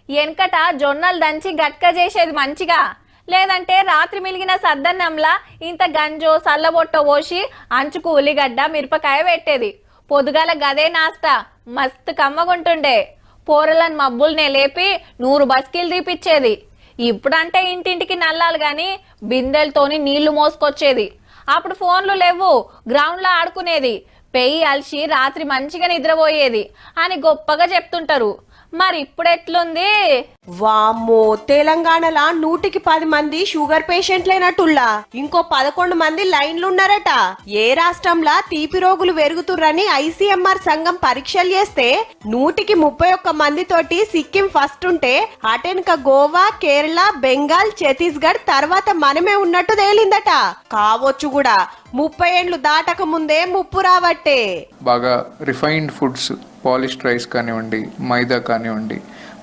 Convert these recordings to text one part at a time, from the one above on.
వెనకట జొన్నలు దంచి గట్క చేసేది మంచిగా, లేదంటే రాత్రి మిలిగిన సద్దన్నంలా ఇంత గంజో సల్లబొట్టో పోసి అంచుకు ఉల్లిగడ్డ మిరపకాయ పెట్టేది. పొద్దుగాల గదే నాస్తా మస్తు కమ్మగుంటుండే. పోరలను మబ్బుల్నే లేపి 100 బస్కీలు తీపిచ్చేది. ఇప్పుడంటే ఇంటింటికి నల్లాలు గాని బిందెలతోని నీళ్లు మోసుకొచ్చేది. అప్పుడు ఫోన్లు లేవు, గ్రౌండ్లో ఆడుకునేది. పెయ్యి అలిసి రాత్రి మంచిగా నిద్రపోయేది అని గొప్పగా చెప్తుంటారు. మరి ఇప్పుడు ఎట్లుంది? వామ్మో, తెలంగాణలో 110 మంది షుగర్ పేషెంట్లైనట్టుల్లా ఇంకో 11 మంది లైన్లు ఉన్నారట. ఏ రాష్ట్రంలో తీపి రోగులు పెరుగుతుర్రని ICMR సంఘం పరీక్షలు చేస్తే 131 మందితోటి సిక్కిం ఫస్ట్ ఉంటే అటెనక గోవా, కేరళ, బెంగాల్, ఛత్తీస్గఢ్ తర్వాత మనమే ఉన్నట్టు తేలిందట. కావచ్చు కూడా 30 ఏళ్లు దాటక ముందే ముప్పు రావట్టే. బాగా రిఫైన్డ్ ఫుడ్స్, పాలిష్డ్ రైస్ కానివ్వండి, మైదా కానివ్వండి,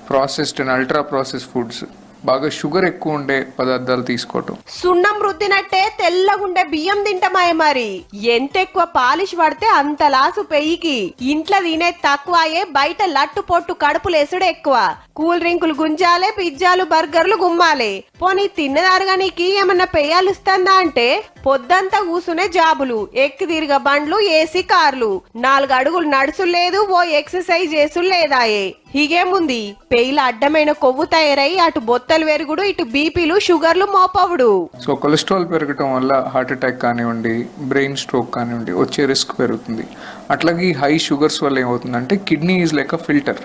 processed and ultra process foods, బాగా షుగర్ ఎక్కువ ఉండే పదార్థాలు తీసుకోవటం. సున్నం రుద్దినట్టే తెల్లగుండే బియ్యం తింటమాయే. మరి ఎంత ఎక్కువ పాలిష్ పడితే అంత లాసు పెయ్యికి. ఇంట్లో తినే తక్కువయే, బయట లట్టు పొట్టు కడుపులేసుడు ఎక్కువ. కూల్ డ్రింకులు గుంజాలే, పిజ్జాలు బర్గర్లు గుమ్మాలే. పోనీ తిన్నదారుగానికి ఏమన్నా పెయ్యాలుస్తుందా అంటే పొద్దంతా కూసునే జాబులు, ఎక్కి తిరిగ బండ్లు, ఏసీ కార్లు, 4 అడుగులు నడుచులు లేదు, ఓ ఎక్సర్సైజ్ చేసులు లేదాయే. హీగేముంది, పెయిల అడ్డమైన కొవ్వు తయారై అటు బొత్తలు పెరుగుడు, ఇటు బీపీలు షుగర్లు మోపవుడు. సో కొలెస్ట్రాల్ పెరగటం వల్ల హార్ట్ అటాక్ కానివ్వండి, బ్రెయిన్ స్ట్రోక్ కానివ్వండి వచ్చే రిస్క్ పెరుగుతుంది. అట్లాగే హై షుగర్స్ వల్ల ఏమవుతుందంటే kidney is like a filter.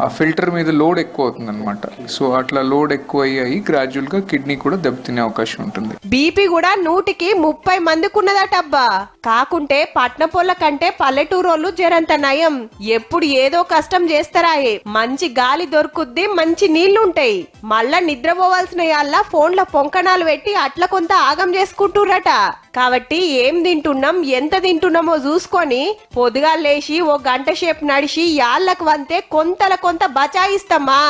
ఆ ఫిల్టర్ మీద లోడ్ ఎక్కువ అవుతుంది అనమాట. సో అట్లా లోడ్ ఎక్కువ అయ్యి గ్రాడ్యువల్ గా కిడ్నీ కూడా దెబ్బతినే అవకాశం ఉంటుంది. బీపీ కూడా 100కి 30 మందికి ఉన్నదటబ్బా. కాకుంటే పట్నపోళ్ళ కంటే పల్లెటూరోళ్ళు జరంత నయం. ఎప్పుడు ఏదో కష్టం చేస్తారాయే. మంచి గాలి దొరుకుద్ది, మంచి నీళ్లుంటాయి. మళ్ళా నిద్రపోవాల్సిన యాళ్ళ ఫోన్ల పొంకణాలు పెట్టి అట్లా కొంత ఆగం చేసుకుంటుర్రట. కాబట్టి ఏం తింటున్నాం, ఎంత తింటున్నామో చూసుకొని పొద్దుగా లేచి ఓ గంట సేపు నడిచి యాళ్ళకు వంతే కొంత బచాయిస్తామా.